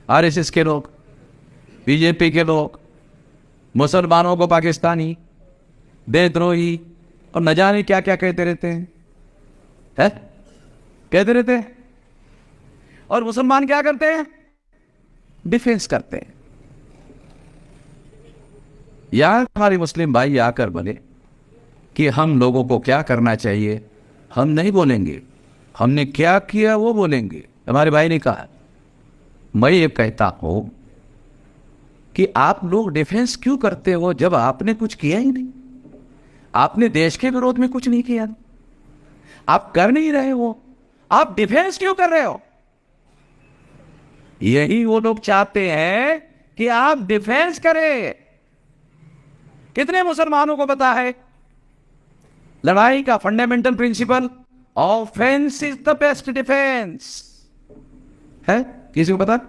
RSS के लोग, BJP के लोग मुसलमानों को पाकिस्तानी, देशद्रोही और न जाने क्या क्या कहते रहते हैं, है? कहते रहते हैं। और मुसलमान क्या करते हैं? डिफेंस करते हैं। यार हमारे मुस्लिम भाई आकर बोले कि हम लोगों को क्या करना चाहिए, हम नहीं बोलेंगे, हमने क्या किया वो बोलेंगे। हमारे भाई ने कहा, मैं ये कहता हूं कि आप लोग डिफेंस क्यों करते हो जब आपने कुछ किया ही नहीं? आपने देश के विरोध में कुछ नहीं किया, आप कर नहीं रहे हो, आप डिफेंस क्यों कर रहे हो? यही वो लोग चाहते हैं कि आप डिफेंस करें। कितने मुसलमानों को पता है लड़ाई का fundamental principle, offence is the best defence? है किसी को पता?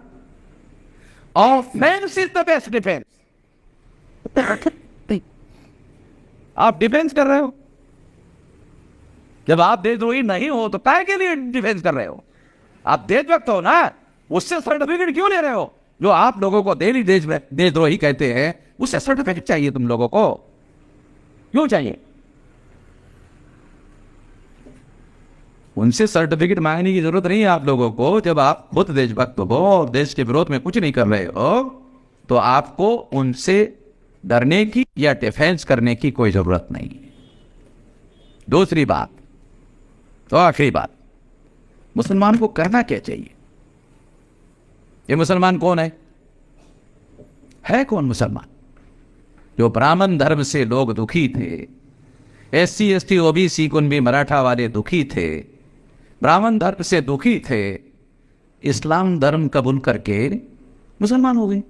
Offence is the best defence. आप डिफेंस कर रहे हो। जब आप देशद्रोही नहीं हो तो काय के लिए डिफेंस कर रहे हो? आप देशभक्त हो ना, उससे सर्टिफिकेट क्यों ले रहे हो? जो आप लोगों को देशद्रोही कहते हैं, उससे सर्टिफिकेट चाहिए तुम लोगों को, क्यों चाहिए? उनसे सर्टिफिकेट मांगने की जरूरत नहीं है आप लोगों को। जब आप खुद देशभक्त हो और देश के विरोध में कुछ नहीं कर रहे हो तो आपको उनसे डरने की या डिफेंस करने की कोई जरूरत नहीं है। दूसरी बात तो आखिरी बात, मुसलमान को करना क्या चाहिए? ये मुसलमान कौन है कौन मुसलमान? जो ब्राह्मण धर्म से लोग दुखी थे, SC ST OBC कुनबी मराठा वाले दुखी थे, ब्राह्मण धर्म से दुखी थे, इस्लाम धर्म कबूल करके मुसलमान हो गए।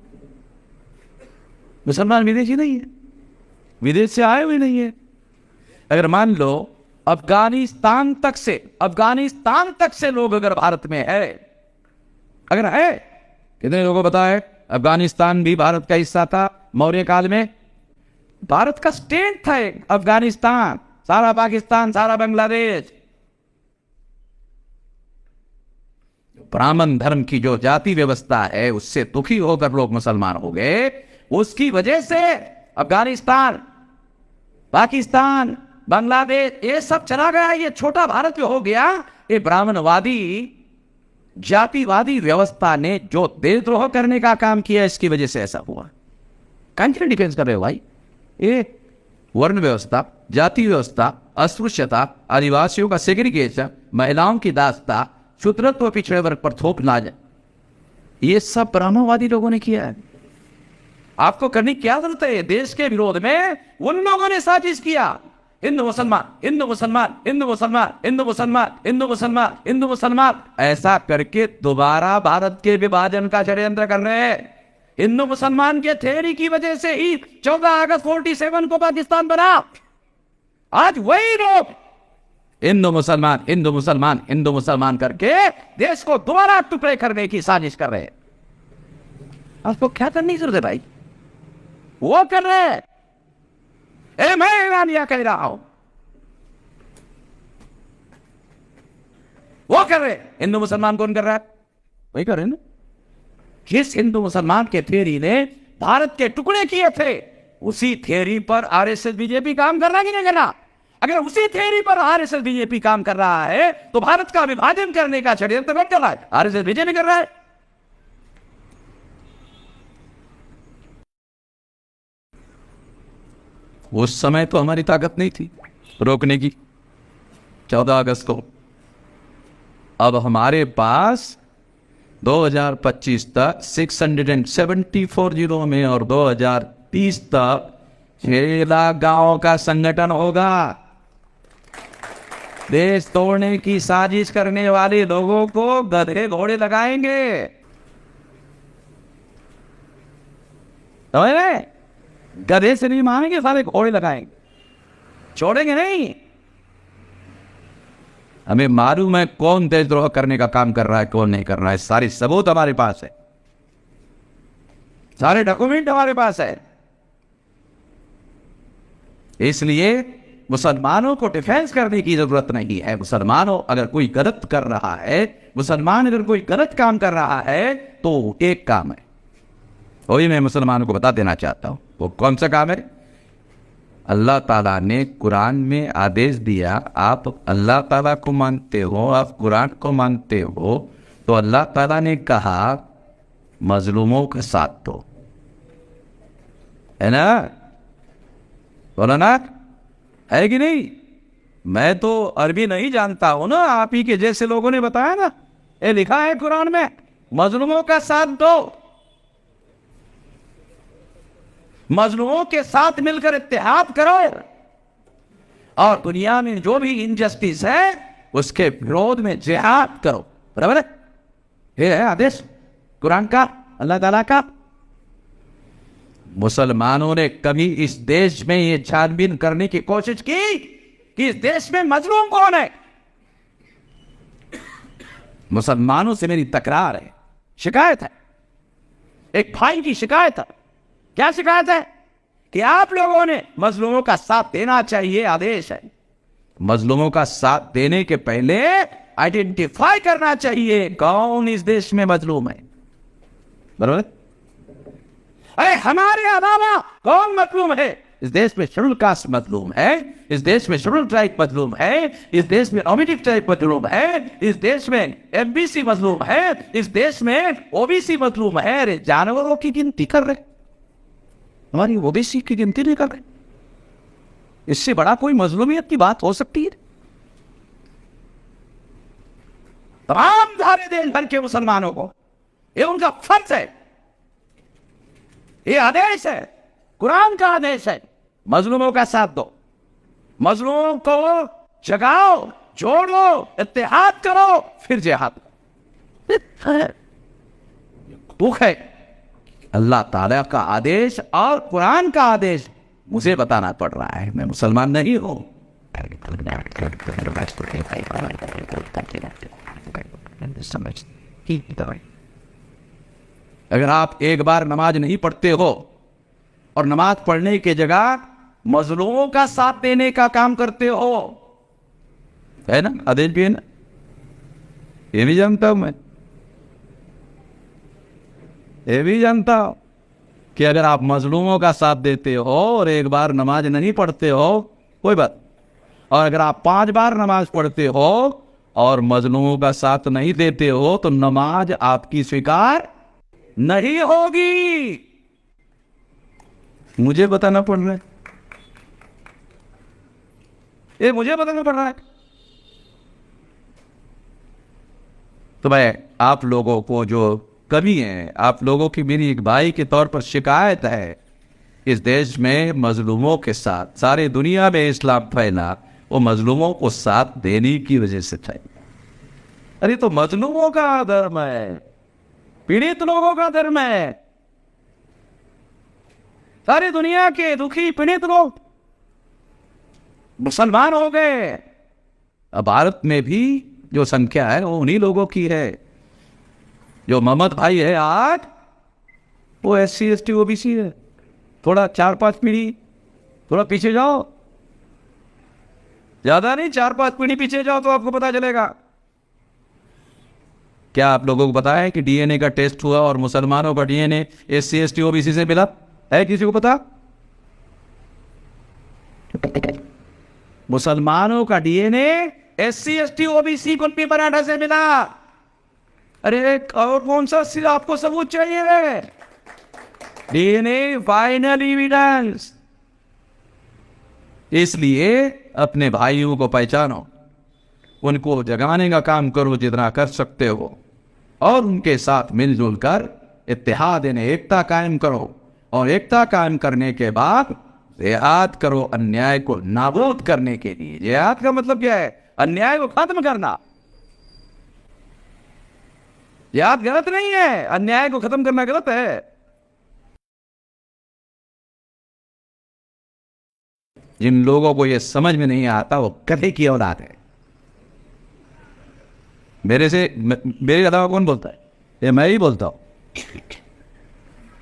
मुसलमान विदेशी नहीं है, विदेश से आए हुए नहीं है। अगर मान लो अफगानिस्तान तक से लोग अगर भारत में है, अगर है, कितने लोगों को पता है अफगानिस्तान भी भारत का हिस्सा था मौर्य काल में? भारत का स्टेट था एक अफगानिस्तान, सारा पाकिस्तान, सारा बांग्लादेश। ब्राह्मण धर्म की जो जाति व्यवस्था है उससे दुखी होकर लोग मुसलमान हो गए। उसकी वजह से अफगानिस्तान, पाकिस्तान, बांग्लादेश ये सब चला गया। ये छोटा भारत में हो गया। ये ब्राह्मणवादी जातिवादी व्यवस्था ने जो देशद्रोह करने का काम किया, इसकी वजह से ऐसा हुआ। कौन डिफेंस कर रहे हो भाई? ये वर्ण व्यवस्था, जाति व्यवस्था, अस्पृश्यता, आदिवासियों का सेग्रीगेशन, महिलाओं की दासता, शूद्रत्व, पिछड़े वर्ग पर थोप नाज, ये सब ब्राह्मणवादी लोगों ने किया है। आपको करने की क्या जरूरत है? देश के विरोध में उन लोगों ने साजिश किया। हिंदू मुसलमान, हिंदू मुसलमान, हिंदू मुसलमान, हिंदू मुसलमान, हिंदू मुसलमान, हिंदू मुसलमान, ऐसा करके दोबारा भारत के विभाजन का षड्यंत्र कर रहे हैं। हिंदू मुसलमान के थ्योरी की वजह से ही 14 अगस्त 47 को पाकिस्तान बना। आज वही लोग हिंदू मुसलमान, हिंदू मुसलमान, हिंदू मुसलमान करके देश को दोबारा टुकड़े करने की साजिश कर रहे हैं। आपको क्या करने की जरूरत है भाई? वो कर रहे हैं। मैं ईरानिया कह रहा हूं, वो कर रहे हैं। हिंदू मुसलमान कौन कर रहा है? वही कर रहे हैं ना। जिस हिंदू मुसलमान के थ्योरी ने भारत के टुकड़े किए थे, उसी थ्योरी पर आरएसएस बीजेपी काम कर रहा है कि नहीं कर रहा? अगर उसी थ्योरी पर आरएसएस बीजेपी काम कर रहा है तो भारत का विभाजन करने का षड्यंत्र कौन कर रहा है? आरएसएस बीजेपी कर रहा है। उस समय तो हमारी ताकत नहीं थी रोकने की 14 अगस्त को। अब हमारे पास 2025 तक 674 जिलों में और 2030 तक 6 लाख गांवों का संगठन होगा। देश तोड़ने की साजिश करने वाले लोगों को गधे घोड़े लगाएंगे, समझ रहे? गधे से नहीं मारेंगे, सारे घोड़े लगाएंगे, छोड़ेंगे नहीं। हमें मालूम है कौन देशद्रोह करने का काम कर रहा है, कौन नहीं कर रहा है। सारी सबूत हमारे पास है, सारे डॉक्यूमेंट हमारे पास है। इसलिए मुसलमानों को डिफेंस करने की जरूरत नहीं है। मुसलमानों अगर कोई गलत कर रहा है, मुसलमान अगर कोई गलत काम कर रहा है तो एक काम है, वही मैं मुसलमानों को बता देना चाहता हूं। वो कौन सा काम है? अल्लाह ताला ने कुरान में आदेश दिया, आप अल्लाह ताला को मानते हो, आप कुरान को मानते हो, तो अल्लाह ताला ने कहा मजलूमों का साथ दो, है ना? बोला ना, है कि नहीं? मैं तो अरबी नहीं जानता हूं ना, आप ही के जैसे लोगों ने बताया ना, ये लिखा है कुरान में, मजलूमों का साथ दो, मजलूमों के साथ मिलकर इत्तेहाद करो, और दुनिया में जो भी इनजस्टिस है उसके विरोध में जिहाद करो। बराबर है? ये है आदेश कुरान का, अल्लाह ताला का। मुसलमानों ने कभी इस देश में ये छानबीन करने की कोशिश की कि इस देश में मजलूम कौन है? मुसलमानों से मेरी तकरार है, शिकायत है, एक भाई की शिकायत है। क्या शिकायत है? कि आप लोगों ने मजलूमों का साथ देना चाहिए, आदेश है। मजलूमों का साथ देने के पहले आइडेंटिफाई करना चाहिए कौन इस देश में मजलूम है। बराबर? अरे हमारे अलावा कौन मजलूम है इस देश में? शेड्यूल कास्ट मजलूम है, इस देश में शेड्यूल ट्राइब मजलूम है, इस देश में नॉमिनेटेड ट्राइब मजलूम है, इस देश में एमबीसी मजलूम है, इस देश में ओबीसी मजलूम है। अरे जानवरों की गिनती कर रहे, हमारी ओबीसी की गिनती नहीं कर रहे। इससे बड़ा कोई मजलूमियत की बात हो सकती है? तमाम सारे देश भर के मुसलमानों को ये उनका फर्ज है, ये आदेश है, कुरान का आदेश है, मजलूमों का साथ दो, मजलूमों को जगाओ, जोड़ो, इत्तेहाद करो, फिर जिहाद। दुख है अल्लाह ताला का आदेश और कुरान का आदेश मुझे बताना पड़ रहा है, मैं मुसलमान नहीं हूं। अगर आप एक बार नमाज नहीं पढ़ते हो और नमाज पढ़ने की जगह मजलूमों का साथ देने का काम करते हो, है ना? आदेश भी है ना, ये भी जानता हूं मैं, ये भी जानता हूं कि अगर आप मजलूमों का साथ देते हो और एक बार नमाज नहीं पढ़ते हो कोई बात, और अगर आप 5 बार नमाज पढ़ते हो और मजलूमों का साथ नहीं देते हो तो नमाज आपकी स्वीकार नहीं होगी। मुझे बताना पड़ रहा है, ये मुझे बताना पड़ रहा है। तो मैं आप लोगों को जो कमी है, आप लोगों की मेरी एक भाई के तौर पर शिकायत है, इस देश में मजलूमों के साथ, सारे दुनिया में इस्लाम फैला वो मजलूमों को साथ देने की वजह से फैला। अरे तो मजलूमों का धर्म है, पीड़ित लोगों का धर्म है, सारी दुनिया के दुखी पीड़ित लोग मुसलमान हो गए। अब भारत में भी जो संख्या है वो उन्हीं लोगों की है। जो मोहम्मद भाई है आज, वो SC ST OBC है। थोड़ा 4-5 पीढ़ी थोड़ा पीछे जाओ, ज्यादा नहीं, 4-5 पीढ़ी पीछे जाओ तो आपको पता चलेगा। क्या आप लोगों को पता है कि DNA का टेस्ट हुआ और मुसलमानों का DNA SC ST OBC से मिला है? किसी को पता? मुसलमानों का DNA SC ST OBC कुल भी मराठा से मिला। अरे और कौन सा आपको सबूत चाहिए? DNA final evidence. इसलिए अपने भाइयों को पहचानो, उनको जगाने का काम करो जितना कर सकते हो, और उनके साथ मिलजुल कर इत्तेहाद यानी एकता कायम करो, और एकता कायम करने के बाद जिहाद करो अन्याय को नाबूद करने के लिए। जिहाद का मतलब क्या है? अन्याय को खत्म करना। जिहाद गलत नहीं है, अन्याय को खत्म करना गलत है। जिन लोगों को यह समझ में नहीं आता वो कथे की औलाद है। मेरे अलावा कौन बोलता है? ये मैं ही बोलता हूं।